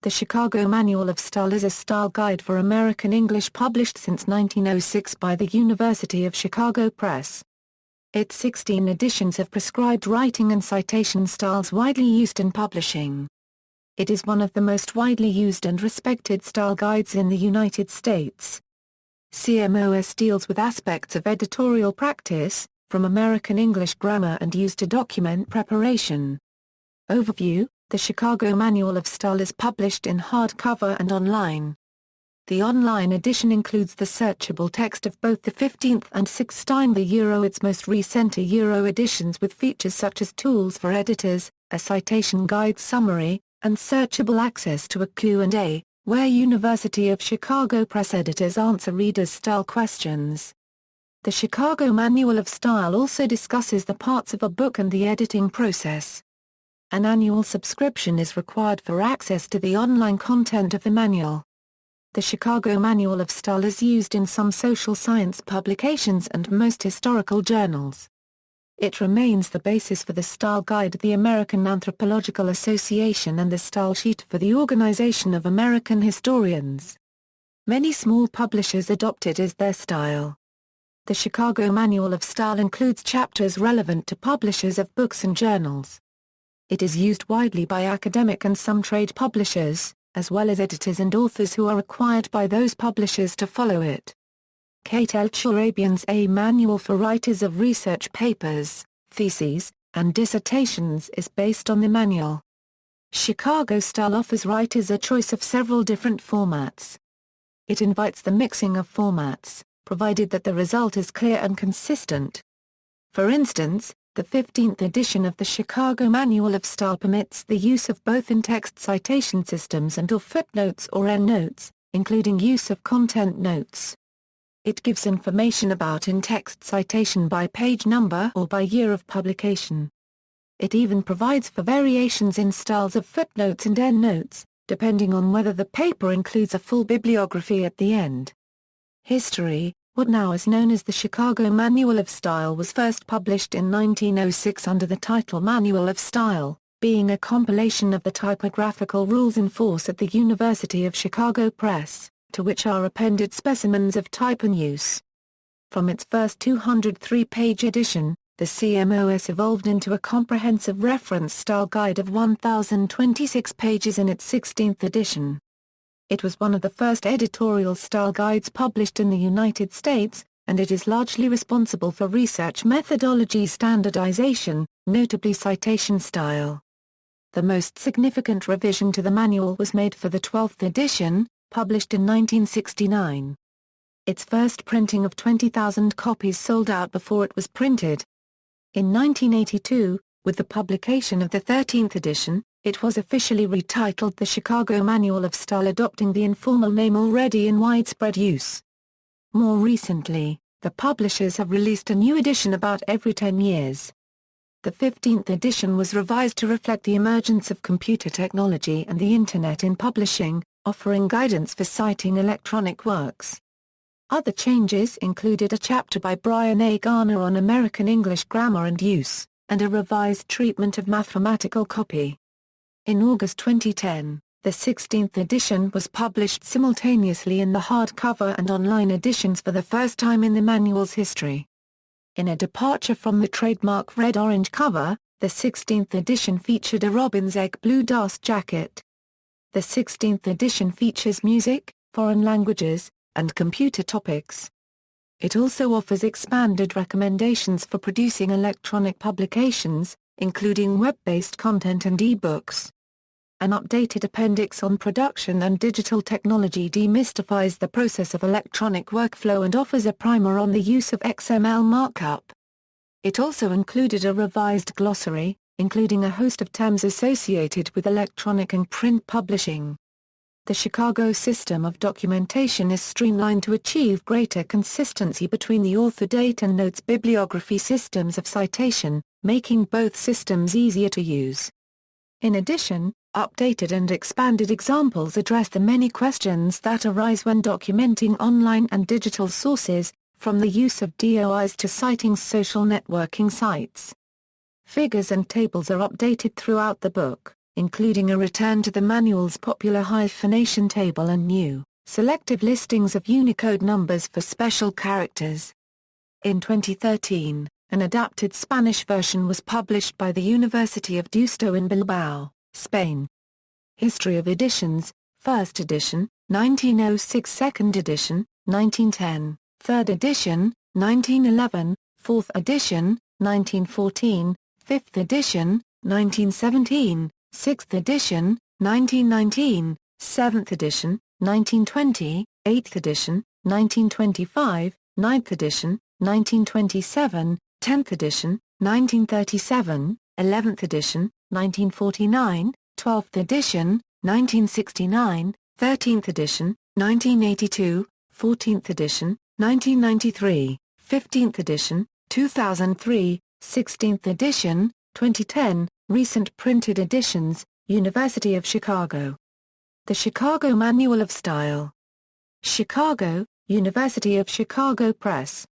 The Chicago Manual of Style is a style guide for American English published since 1906 by the University of Chicago Press. Its 16 editions have prescribed writing and citation styles widely used in publishing. It is one of the most widely used and respected style guides in the United States. CMOS deals with aspects of editorial practice, from American English grammar and use to document preparation. Overview: The Chicago Manual of Style is published in hardcover and online. The online edition includes the searchable text of both the 15th and 16th its most recent editions with features such as tools for editors, a citation guide summary, and searchable access to a Q&A, where University of Chicago Press editors answer readers' style questions. The Chicago Manual of Style also discusses the parts of a book and the editing process. An annual subscription is required for access to the online content of the manual. The Chicago Manual of Style is used in some social science publications and most historical journals. It remains the basis for the style guide of the American Anthropological Association and the style sheet for the Organization of American Historians. Many small publishers adopt it as their style. The Chicago Manual of Style includes chapters relevant to publishers of books and journals. It is used widely by academic and some trade publishers, as well as editors and authors who are required by those publishers to follow it. Kate L. Churabian's A Manual for Writers of Research Papers, Theses, and Dissertations is based on the manual. Chicago Style offers writers a choice of several different formats. It invites the mixing of formats, provided that the result is clear and consistent. For instance, the 15th edition of the Chicago Manual of Style permits the use of both in-text citation systems and/or footnotes or endnotes, including use of content notes. It gives information about in-text citation by page number or by year of publication. It even provides for variations in styles of footnotes and endnotes, depending on whether the paper includes a full bibliography at the end. History: What now is known as the Chicago Manual of Style was first published in 1906 under the title Manual of Style, being a compilation of the typographical rules in force at the University of Chicago Press, to which are appended specimens of type in use. From its first 203-page edition, the CMOS evolved into a comprehensive reference style guide of 1,026 pages in its 16th edition. It was one of the first editorial style guides published in the United States, and it is largely responsible for research methodology standardization, notably citation style. The most significant revision to the manual was made for the 12th edition, published in 1969. Its first printing of 20,000 copies sold out before it was printed. In 1982, with the publication of the 13th edition, it was officially retitled the Chicago Manual of Style, adopting the informal name already in widespread use. More recently, the publishers have released a new edition about every 10 years. The 15th edition was revised to reflect the emergence of computer technology and the Internet in publishing, offering guidance for citing electronic works. Other changes included a chapter by Brian A. Garner on American English grammar and use, and a revised treatment of mathematical copy. In August 2010, the 16th edition was published simultaneously in the hardcover and online editions for the first time in the manual's history. In a departure from the trademark red-orange cover, the 16th edition featured a robin's egg blue dust jacket. The 16th edition features music, foreign languages, and computer topics. It also offers expanded recommendations for producing electronic publications, including web-based content and e-books. An updated appendix on production and digital technology demystifies the process of electronic workflow and offers a primer on the use of XML markup. It also included a revised glossary, including a host of terms associated with electronic and print publishing. The Chicago system of documentation is streamlined to achieve greater consistency between the author date and notes bibliography systems of citation, making both systems easier to use. In addition, updated and expanded examples address the many questions that arise when documenting online and digital sources, from the use of DOIs to citing social networking sites. Figures and tables are updated throughout the book, including a return to the manual's popular hyphenation table and new, selective listings of Unicode numbers for special characters. In 2013, an adapted Spanish version was published by the University of Deusto in Bilbao, Spain. History of editions: 1st edition, 1906, 2nd edition, 1910, 3rd edition, 1911, 4th edition, 1914, 5th edition, 1917, 6th edition, 1919, 7th edition, 1920, 8th edition, 1925, 9th edition, 1927, 10th edition, 1937, 11th edition, 1949, 12th edition, 1969, 13th edition, 1982, 14th edition, 1993, 15th edition, 2003, 16th edition, 2010, recent printed editions, University of Chicago. The Chicago Manual of Style. Chicago, University of Chicago Press.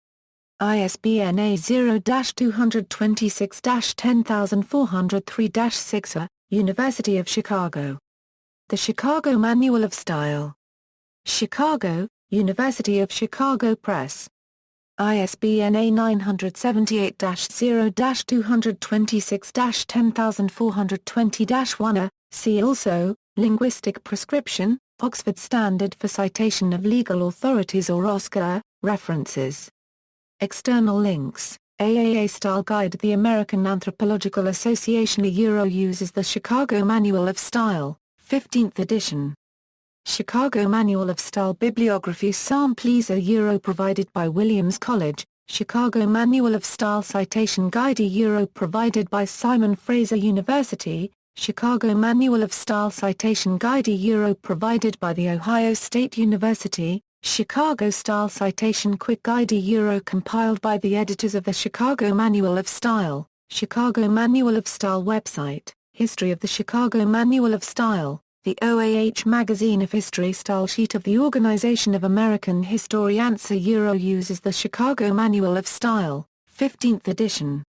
ISBN A0-226-10403-6 University of Chicago. The Chicago Manual of Style. Chicago, University of Chicago Press. ISBN A978-0-226-10420-1. See also, Linguistic Prescription, Oxford Standard for Citation of Legal Authorities or OSCA, references. External links: AAA Style Guide. The American Anthropological Association uses the Chicago Manual of Style, 15th edition. Chicago Manual of Style Bibliography Samples provided by Williams College, Chicago Manual of Style Citation Guide provided by Simon Fraser University, Chicago Manual of Style Citation Guide provided by The Ohio State University, Chicago Style Citation Quick Guide compiled by the editors of the Chicago Manual of Style, Chicago Manual of Style website, History of the Chicago Manual of Style, the OAH Magazine of History Style Sheet of the Organization of American History uses the Chicago Manual of Style, 15th edition.